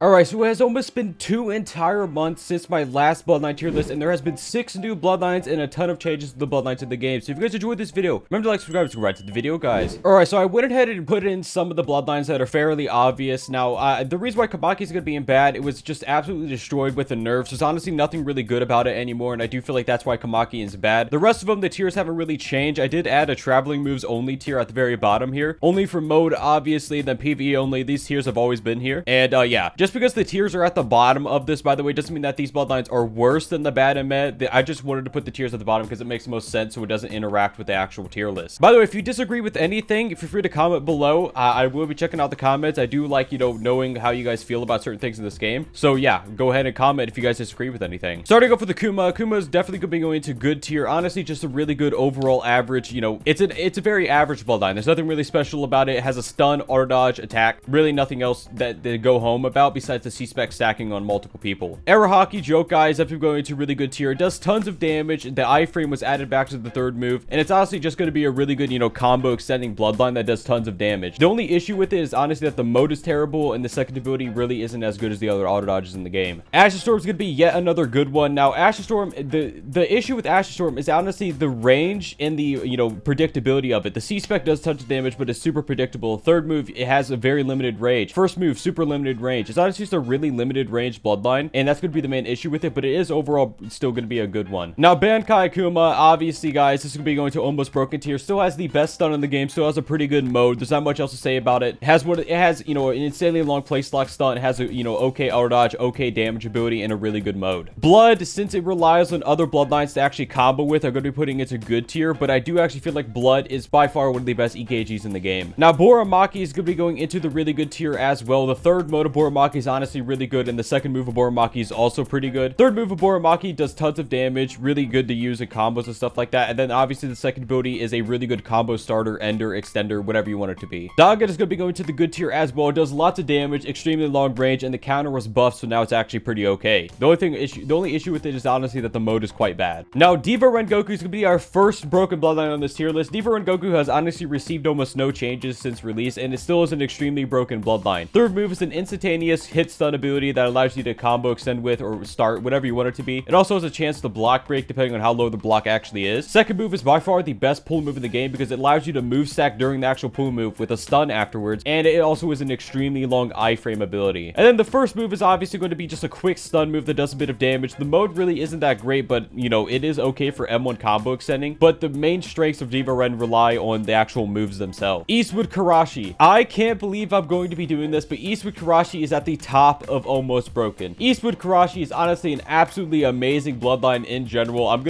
Alright, so it has almost been 2 entire months since my last Bloodline tier list, and there has been 6 new Bloodlines and a ton of changes to the Bloodlines in the game. So if you guys enjoyed this video, remember to like, subscribe, and go right to the video, guys. Alright, so I went ahead and put in some of the Bloodlines that are fairly obvious. Now, the reason why Kamaki is going to be in bad, it was just absolutely destroyed with the nerfs. There's honestly nothing really good about it anymore, and I do feel like that's why Kamaki is bad. The rest of them, the tiers haven't really changed. I did add a traveling moves only tier at the very bottom here. Only for mode, obviously, then PvE only. These tiers have always been here. And, yeah, just because the tiers are at the bottom of this, by the way, doesn't mean that these Bloodlines are worse than the bad and med. I just wanted to put the tiers at the bottom because it makes the most sense so it doesn't interact with the actual tier list. By the way, if you disagree with anything, feel free to comment below. I will be checking out the comments. I do like, you know, knowing how you guys feel about certain things in this game. So yeah, go ahead and comment if you guys disagree with anything. Starting off with Akuma. Akuma is definitely going to be going to good tier. Honestly, just a really good overall average. You know, it's a very average Bloodline. There's nothing really special about it. It has a stun, auto dodge, attack. Really nothing else that they go home about besides the C-spec stacking on multiple people. Arahaki Jokai is definitely going to really good tier. It does tons of damage. The iframe was added back to the third move, and it's honestly just going to be a really good, you know, combo extending Bloodline that does tons of damage. The only issue with it is honestly that the mode is terrible and the second ability really isn't as good as the other auto dodges in the game. Ashes Storm is going to be yet another good one. Now, Ashes Storm, the issue with Ashes Storm is honestly the range and the, you know, predictability of it. The C-spec does tons of damage, but it's super predictable. Third move, it has a very limited range. First move, super limited range. It's honestly just a really limited range Bloodline, and that's going to be the main issue with it, but it is overall still going to be a good one. Now, Bankai Akuma, obviously, guys, this is going to be going to almost broken tier. Still has the best stun in the game, still has a pretty good mode. There's not much else to say about it. It has, you know, an insanely long place lock stun. It has a, you know, okay auto dodge, okay damage ability, and a really good mode. Blood, since it relies on other Bloodlines to actually combo with, I'm going to be putting it to good tier, but I do actually feel like Blood is by far one of the best EKGs in the game. Now, Boramaki is going to be going into the really good tier as well. The third mode of Boramaki is honestly really good, and the second move of Boramaki is also pretty good. Third move of Boramaki does tons of damage, really good to use in combos and stuff like that. And then obviously the second ability is a really good combo starter, ender, extender, whatever you want it to be. Daggett is going to be going to the good tier as well. It does lots of damage, extremely long range, and the counter was buffed, so now it's actually pretty okay. The only issue with it is honestly that the mode is quite bad. Now, Diva Rengoku is going to be our first broken Bloodline on this tier list. Diva Rengoku has honestly received almost no changes since release, and it still is an extremely broken Bloodline. Third move is an instantaneous hit stun ability that allows you to combo extend with or start, whatever you want it to be. It also has a chance to block break depending on how low the block actually is. Second move is by far the best pull move in the game because it allows you to move stack during the actual pull move with a stun afterwards, and it also is an extremely long iframe ability. And then the first move is obviously going to be just a quick stun move that does a bit of damage. The mode really isn't that great, but you know, it is okay for M1 combo extending, but the main strengths of Diva Ren rely on the actual moves themselves. Eastwood Karashi. I can't believe I'm going to be doing this, but Eastwood Karashi is at the top of almost broken. Eastwood Karashi is honestly an absolutely amazing Bloodline in general. I'm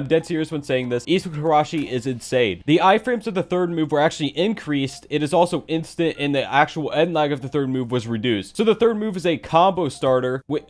dead serious when saying this. Eastwood Karashi is insane. The iframes of the third move were actually increased. It is also instant, and the actual end lag of the third move was reduced. So the third move is a combo starter with,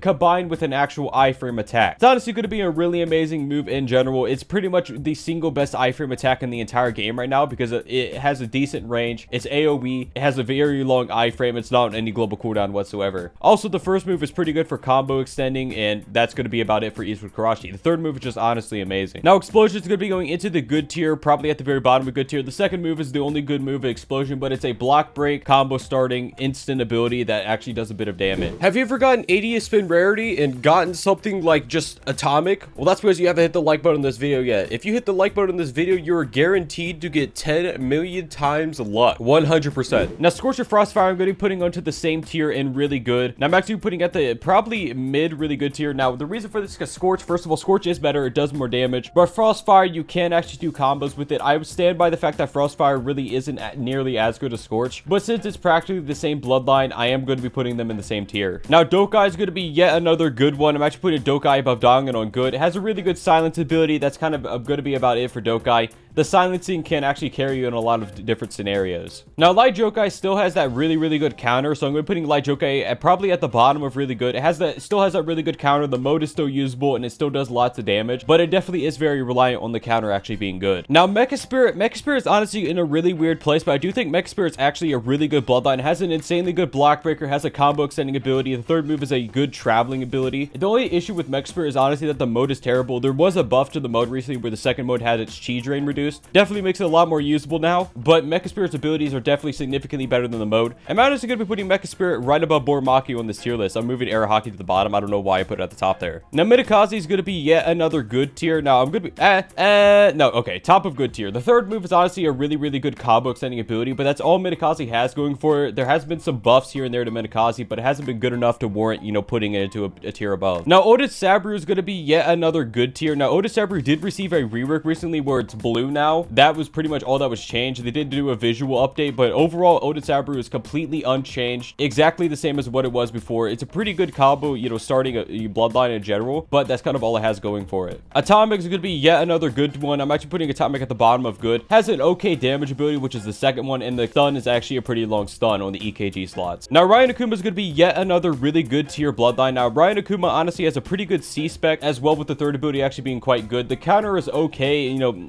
combined with an actual iframe attack. It's honestly going to be a really amazing move in general. It's pretty much the single best iframe attack in the entire game right now because it has a decent range. It's AoE. It has a very long iframe. It's not on any global cooldown whatsoever. Also, the first move is pretty good for combo extending, and that's going to be about it for Eastwood Karashi. The third move is just honestly amazing. Now, Explosion is going to be going into the good tier, probably at the very bottom of good tier. The second move is the only good move of Explosion, but it's a block break, combo starting, instant ability that actually does a bit of damage. Have you ever gotten 80th spin rarity and gotten something like just atomic? Well, that's because you haven't hit the like button on this video yet. If you hit the like button on this video, you're guaranteed to get 10 million times luck. 100%. Now, Scorcher Frostfire, I'm going to be putting onto the same tier and really good. Now, I'm actually putting at the probably mid really good tier. Now, the reason for this is because Scorch, first of all, Scorch is better. It does more damage, but Frostfire, you can actually do combos with it. I would stand by the fact that Frostfire really isn't nearly as good as Scorch, but since it's practically the same Bloodline, I am going to be putting them in the same tier. Now, Dokai is going to be yet another good one. I'm actually putting Dokai above Dangan on good. It has a really good silence ability. That's kind of going to be about it for Dokai. The silencing can actually carry you in a lot of different scenarios. Now, Light Jokai still has that really good counter, so I'm going to be putting Light Jokai probably at the bottom of really good. It still has that really good counter. The mode is still usable, and it still does lots of damage, but it definitely is very reliant on the counter actually being good. Now, Mecha Spirit is honestly in a really weird place, but I do think Mecha Spirit's actually a really good Bloodline. It has an insanely good block breaker, has a combo extending ability. The third move is a good traveling ability. The only issue with Mecha Spirit is honestly that the mode is terrible. There was a buff to the mode recently where the second mode had its chi drain reduced, introduced. Definitely makes it a lot more usable now, but Mecha Spirit's abilities are definitely significantly better than the mode. I'm honestly going to be putting Mecha Spirit right above Boramaki on this tier list. I'm moving Arahaki to the bottom. I don't know why I put it at the top there. Now, Minikaze is going to be yet another good tier. Now, I'm going to be, no, okay, top of good tier. The third move is honestly a really, really good combo extending ability, but that's all Minikaze has going for it. There has been some buffs here and there to Minikaze, but it hasn't been good enough to warrant, you know, putting it into a tier above. Now, Otis Sabru is going to be yet another good tier. Now, Otis Sabru did receive a rework recently where it's blue now. That was pretty much all that was changed. They did do a visual update, but overall, Otis Sabru is completely unchanged, exactly the same as what it was before. It's a pretty good combo, you know, starting a bloodline in general, but that's kind of all it has going for it. Atomic is going to be yet another good one. I'm actually putting Atomic at the bottom of good. Has an okay damage ability, which is the second one, and the stun is actually a pretty long stun on the EKG slots. Now, Ryan Akuma is going to be yet another really good tier bloodline. Now, Ryan Akuma honestly has a pretty good C-spec as well, with the third ability actually being quite good. The counter is okay, you know,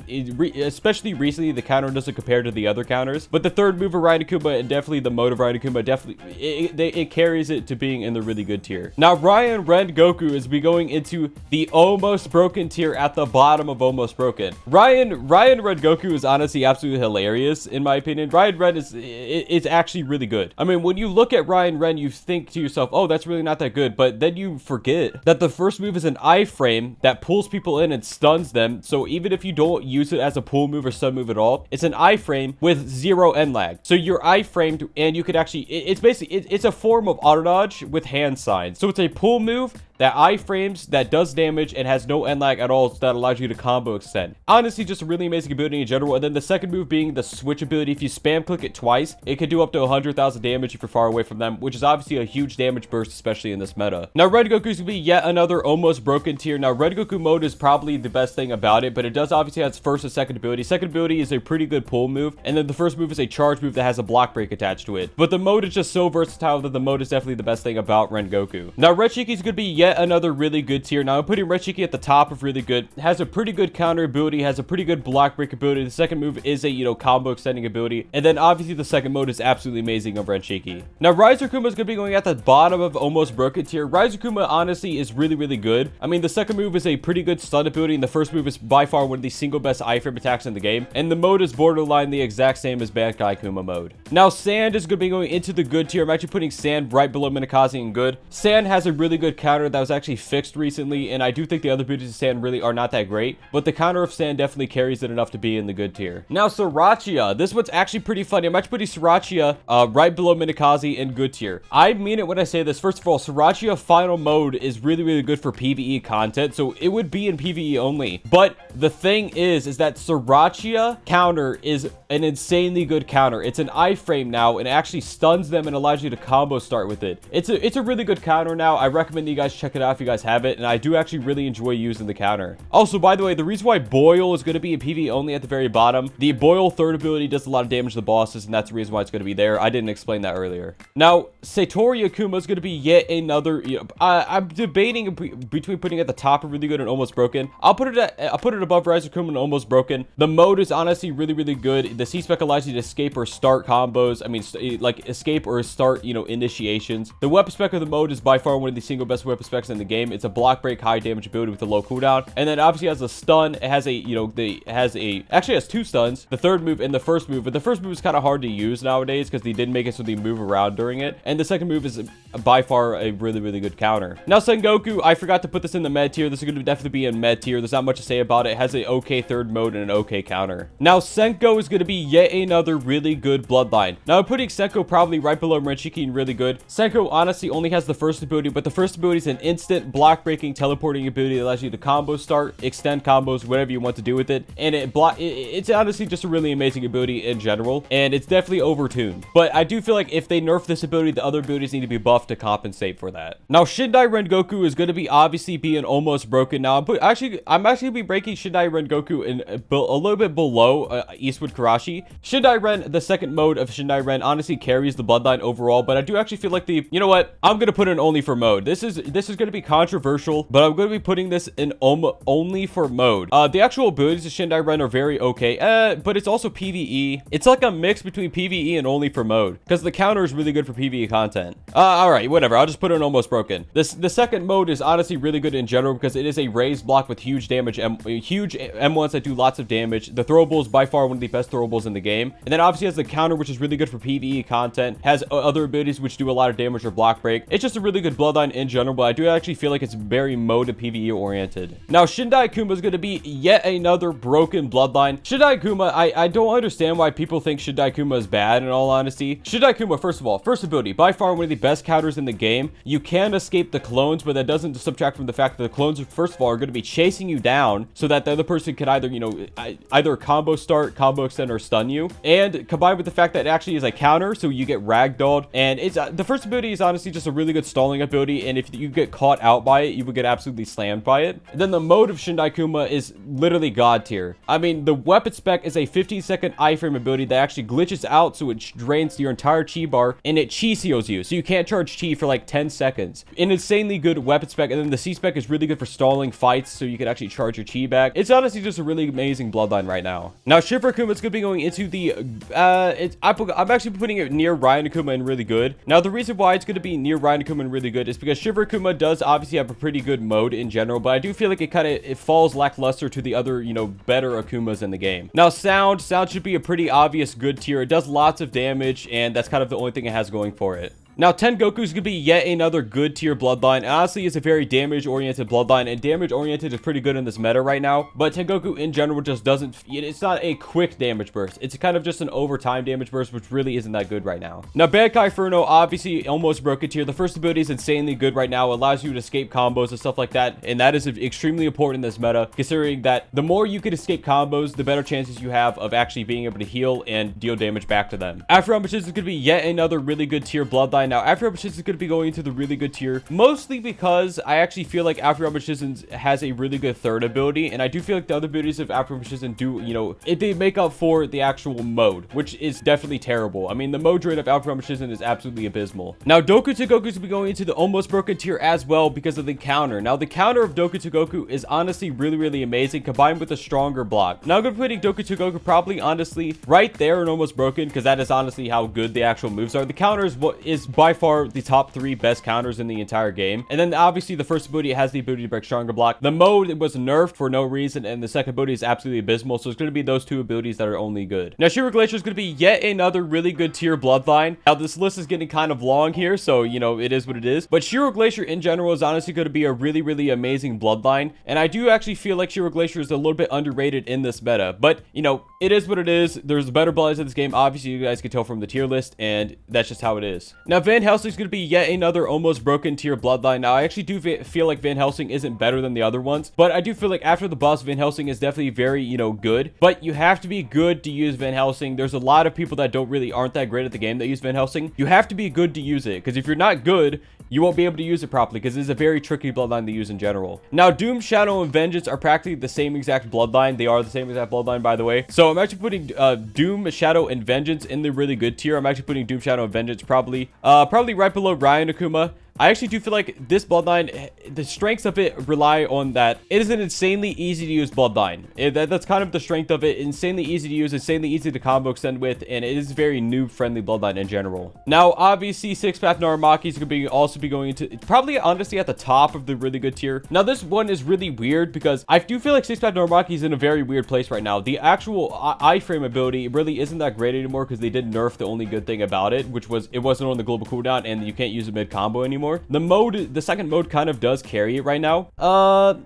especially recently, the counter doesn't compare to the other counters, but the third move of Ryan Akuma and definitely the mode of Ryan Akuma definitely, it carries it to being in the really good tier. Now, Ryan Ren Goku is going into the almost broken tier at the bottom of almost broken. Ryan Ren Goku is honestly absolutely hilarious in my opinion. Ryan Ren is actually really good. I mean, when you look at Ryan Ren, you think to yourself, oh, that's really not that good, but then you forget that the first move is an iframe that pulls people in and stuns them. So even if you don't use it as a pull move or stun move at all, it's an iframe with 0 end lag. So you're iframed and you could actually, it's basically, it's a form of auto dodge with hand signs. So it's a pull move that iframes, that does damage and has no end lag at all, so that allows you to combo extend. Honestly, just a really amazing ability in general. And then the second move being the switch ability. If you spam click it twice, it can do up to 100,000 damage if you're far away from them, which is obviously a huge damage burst, especially in this meta. Now, Red Goku is going to be yet another almost broken tier. Now, Red Goku mode is probably the best thing about it, but it does obviously have its first and second ability. Second ability is a pretty good pull move, and then the first move is a charge move that has a block break attached to it. But the mode is just so versatile that the mode is definitely the best thing about Ren Goku. Now, Rechiki is going to be yet another really good tier. Now, I'm putting Rechiki at the top of really good. Has a pretty good counter ability, has a pretty good block break ability. The second move is a, you know, combo extending ability. And then obviously the second mode is absolutely amazing of Rechiki. Now, Ryzerkuma is going to be going at the bottom of almost broken tier. Ryzerkuma honestly is really, really good. I mean, the second move is a pretty good stun ability, and the first move is by far one of the single best iframe attacks in the game. And the mode is borderline the exact same as Bad Guy Kuma mode. Now, Sand is going to be going into the good tier. I'm actually putting Sand right below Minikaze in good. Sand has a really good counter that was actually fixed recently, and I do think the other abilities of Sand really are not that great, but the counter of Sand definitely carries it enough to be in the good tier. Now, Sriracha. This one's actually pretty funny. I'm actually putting Sriracha right below Minikaze in good tier. I mean it when I say this. First of all, Sriracha final mode is really, really good for PvE content, so it would be in PvE only. But the thing is that Sriracha counter is an insanely good counter. It's an iframe now, and it actually stuns them and allows you to combo start with it. It's a really good counter now. I recommend that you guys check it out if you guys have it, and I do actually really enjoy using the counter. Also, by the way, the reason why Boil is going to be in PvE only at the very bottom, the Boil third ability does a lot of damage to the bosses, and that's the reason why it's going to be there. I didn't explain that earlier. Now, Satori Akuma is going to be yet another, you know, I'm debating between putting it at the top of really good and almost broken. I'll put it above Ryzerkuma and almost broken. The mode is honestly really, really good. The C-spec allows you to escape or start combos. I mean, like escape or start, you know, initiations. The weapon spec of the mode is by far one of the single best weapon specs in the game. It's a block break high damage ability with a low cooldown, and then obviously has a stun. It has a, you know, actually has 2 stuns, the third move and the first move, but the first move is kind of hard to use nowadays because they didn't make it so they move around during it, and the second move is by far a really, really good counter. Now, Sengoku, I forgot to put this in the med tier. This is going to definitely be in med tier. There's not much to say about it. It has an okay third mode and an okay counter. Now, Senko is going to be yet another really good bloodline. Now, I'm putting Senko probably right below Rechiki and really good. Senko honestly only has the first ability, but the first ability is an instant block breaking teleporting ability that allows you to combo start, extend combos, whatever you want to do with it, and it's honestly just a really amazing ability in general, and it's definitely overtuned. But I do feel like if they nerf this ability, the other abilities need to be buffed to compensate for that. Now, Shindai Ren Goku is going to be obviously being almost broken. Now, I'm actually going to be breaking Shindai Ren Goku in a little bit below Eastwood Karashi. Shindai Ren, the second mode of Shindai Ren, honestly carries the bloodline overall, but I do actually feel like you know what? I'm going to put it only for mode. This is going is going to be controversial, but I'm going to be putting this in only for mode. The actual abilities of Shindai Ren are very okay, but it's also PvE. It's like a mix between PvE and only for mode, because the counter is really good for PvE content. All right, whatever. I'll just put it in almost broken. The second mode is honestly really good in general because it is a raised block with huge damage, huge M1s that do lots of damage. The throwable is by far one of the best throwables in the game, and then obviously has the counter, which is really good for PvE content. Has other abilities which do a lot of damage or block break. It's just a really good bloodline in general, but I do actually feel like it's very mode and PvE oriented. Now, Shindaikuma is going to be yet another broken bloodline. Shindaikuma, I don't understand why people think Shindaikuma is bad, in all honesty. Shindaikuma, first of all, first ability, by far one of the best counters in the game. You can escape the clones, but that doesn't subtract from the fact that the clones, first of all, are going to be chasing you down so that the other person can either, you know, either combo start, combo extend, or stun you. And combined with the fact that it actually is a counter, so you get ragdolled. And it's the first ability is honestly just a really good stalling ability, and if you get caught out by it, you would get absolutely slammed by it. And then the mode of Shindaikuma is literally god tier. I mean, the weapon spec is a 15-second iframe ability that actually glitches out, so it drains your entire chi bar, and it chi seals you, so you can't charge chi for like 10 seconds. An insanely good weapon spec, and then the C spec is really good for stalling fights, so you can actually charge your chi back. It's honestly just a really amazing bloodline right now. Now, Shifurakuma is going to be going into the, I'm actually putting it near Ryzerkuma and really good. Now, the reason why it's going to be near Ryzerkuma and really good is because Shifurakuma does obviously have a pretty good mode in general, but I do feel like it falls lackluster to the other, you know, better Akumas in the game. Now, sound should be a pretty obvious good tier. It does lots of damage, and that's kind of the only thing it has going for it. Now, tengoku is going to be yet another good tier bloodline. Honestly, it's a very damage-oriented bloodline, and damage-oriented is pretty good in this meta right now. But tengoku in general just doesn't... It's not a quick damage burst. It's kind of just an overtime damage burst, which really isn't that good right now. Now, Bankai Furno, obviously almost broken tier. The first ability is insanely good right now. It allows you to escape combos and stuff like that, and that is extremely important in this meta, considering that the more you can escape combos, the better chances you have of actually being able to heal and deal damage back to them. After Ambitions is going to be yet another really good tier bloodline. Now, After Ambitions is going to be going into the really good tier, mostly because I actually feel like After Ambitions has a really good third ability, and I do feel like the other abilities of After Ambitions do, you know, they make up for the actual mode, which is definitely terrible. I mean, the mode rate of After Ambitions is absolutely abysmal. Now, Doku Tengoku is going to be going into the almost broken tier as well because of the counter. Now, the counter of Doku Tengoku is honestly really amazing, combined with a stronger block. Now, I'm going to be putting Doku Tengoku probably honestly right there and almost broken, because that is honestly how good the actual moves are. The counter is what is by far the top 3 best counters in the entire game. And then obviously the first ability has the ability to break stronger block. The mode was nerfed for no reason, and the second ability is absolutely abysmal, so it's going to be those 2 abilities that are only good. Now, Shiro Glacier is going to be yet another really good tier bloodline. Now, this list is getting kind of long here, so you know, it is what it is. But Shiro Glacier in general is honestly going to be a really amazing bloodline, and I do actually feel like Shiro Glacier is a little bit underrated in this meta. But you know, it is what it is. There's better bloodlines in this game, obviously. You guys can tell from the tier list, and that's just how it is. Now, Van Helsing is going to be yet another almost broken tier bloodline. Now, I actually do feel like Van Helsing isn't better than the other ones, but I do feel like after the boss, Van Helsing is definitely very, you know, good. But you have to be good to use Van Helsing. There's a lot of people that aren't that great at the game that use Van Helsing. You have to be good to use it, because if you're not good, you won't be able to use it properly, because it's a very tricky bloodline to use in general. Now, Doom, Shadow, and Vengeance are practically the same exact bloodline. They are the same exact bloodline, by the way. So I'm actually putting Doom, Shadow, and Vengeance in the really good tier. I'm actually putting Doom, Shadow, and Vengeance probably right below Ryzerkuma. I actually do feel like this bloodline, the strengths of it rely on that it is an insanely easy to use bloodline. That's kind of the strength of it. Insanely easy to use, insanely easy to combo extend with, and it is very noob friendly bloodline in general. Now, obviously, 6-path Naramaki is going to also be going into probably honestly at the top of the really good tier. Now, this one is really weird because I do feel like 6-path Naramaki is in a very weird place right now. The actual iframe ability really isn't that great anymore because they did nerf the only good thing about it, which was it wasn't on the global cooldown and you can't use it mid combo anymore. The second mode kind of does carry it right now.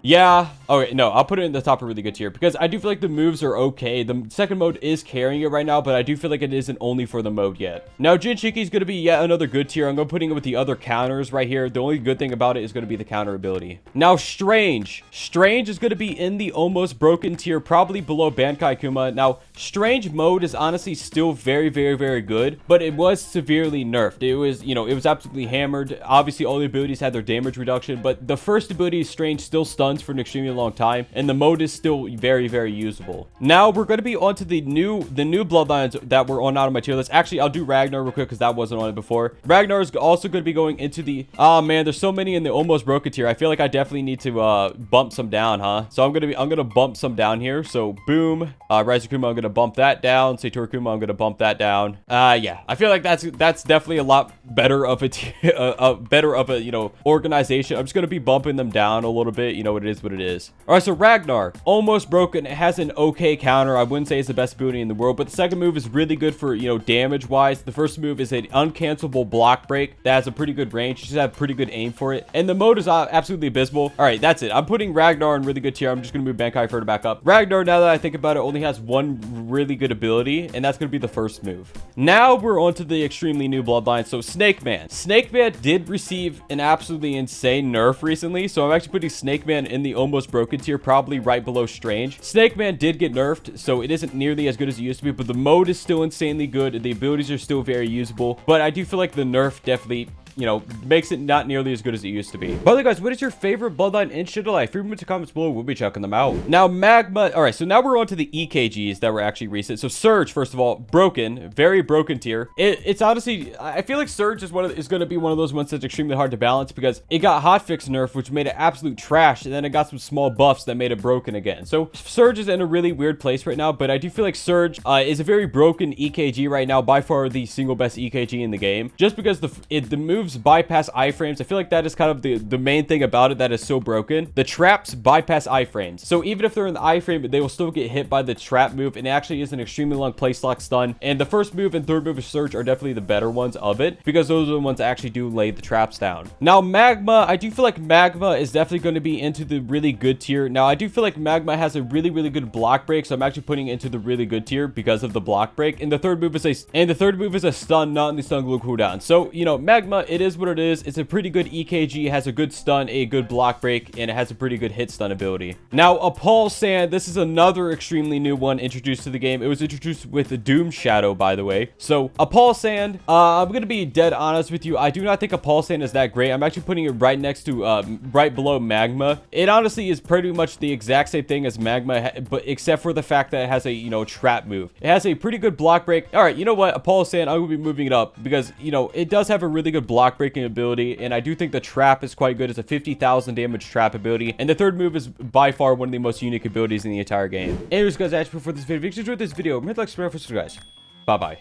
Yeah. Okay, no, I'll put it in the top of really good tier because I do feel like the moves are okay. The second mode is carrying it right now, but I do feel like it isn't only for the mode yet. Now, Jinshiki is going to be yet another good tier. I'm going to put it with the other counters right here. The only good thing about it is going to be the counter ability. Now, Strange is going to be in the almost broken tier, probably below Bankai Kuma. Now, Strange mode is honestly still very good, but it was severely nerfed. It was, you know, it was absolutely hammered. Obviously, obviously all the abilities had their damage reduction, but the first ability, Strange, still stuns for an extremely long time, and the mode is still very, very usable. Now we're going to be on to the new bloodlines that were on out of my tier list. Actually, I'll do Ragnar real quick because that wasn't on it before. Ragnar is also going to be going into the, oh man, there's so many in the almost broken tier. I feel like I definitely need to bump some down, huh? So I'm gonna bump some down here. So boom, Ryzerkuma, I'm gonna bump that down. Satorikuma, I'm gonna bump that down. Yeah, I feel like that's definitely a lot better of a you know, organization. I'm just gonna be bumping them down a little bit. You know, it is what it is. All right, so Ragnar, almost broken. It has an okay counter. I wouldn't say it's the best ability in the world, but the second move is really good for, you know, damage wise. The first move is an uncancelable block break that has a pretty good range. You just have pretty good aim for it, and the mode is absolutely abysmal. All right, that's it. I'm putting Ragnar in really good tier. I'm just gonna move Bankai further back up. Ragnar, now that I think about it, only has one really good ability, and that's gonna be the first move. Now we're on to the extremely new bloodline. So Snakeman. Snakeman did receive an absolutely insane nerf recently, so I'm actually putting Snakeman in the almost broken tier, probably right below Strange. Snakeman did get nerfed, so it isn't nearly as good as it used to be, but the mode is still insanely good. The abilities are still very usable, but I do feel like the nerf definitely, you know, makes it not nearly as good as it used to be. By the way, guys, what is your favorite bloodline in Shindo Life? Leave them in the comments below. We'll be checking them out. Now, Magma. All right, so now we're on to the EKGs that were actually recent. So Surge, first of all, broken, very broken tier. It's honestly, I feel like Surge is going to be one of those ones that's extremely hard to balance because it got hotfix nerf, which made it absolute trash, and then it got some small buffs that made it broken again. So Surge is in a really weird place right now, but I do feel like Surge is a very broken EKG right now, by far the single best EKG in the game, just because the moves bypass iframes. I feel like that is kind of the main thing about it that is so broken. The traps bypass iframes, so even if they're in the iframe, they will still get hit by the trap move, and it actually is an extremely long place lock stun. And the first move and third move of Surge are definitely the better ones of it, because those are the ones that actually do lay the traps down. Now Magma, I do feel like Magma is definitely going to be into the really good tier. Now I do feel like Magma has a really good block break, so I'm actually putting it into the really good tier because of the block break. And the third move is a stun, not in the stun glue cooldown. So, you know, Magma, it is what it is. It's a pretty good EKG, has a good stun, a good block break, and it has a pretty good hit stun ability. Now, Appal Sand, this is another extremely new one introduced to the game. It was introduced with the Doom Shadow, by the way. So, Appal Sand, I'm going to be dead honest with you. I do not think Appal Sand is that great. I'm actually putting it right next to, right below Magma. It honestly is pretty much the exact same thing as Magma, but except for the fact that it has a, you know, trap move. It has a pretty good block break. All right, you know what? Appal Sand, I'm going to be moving it up because, you know, it does have a really good block breaking ability, and I do think the trap is quite good. It's a 50,000 damage trap ability, and the third move is by far one of the most unique abilities in the entire game. Anyways, guys, that's it for this video. If you enjoyed this video, remember to like, subscribe, guys. Bye bye.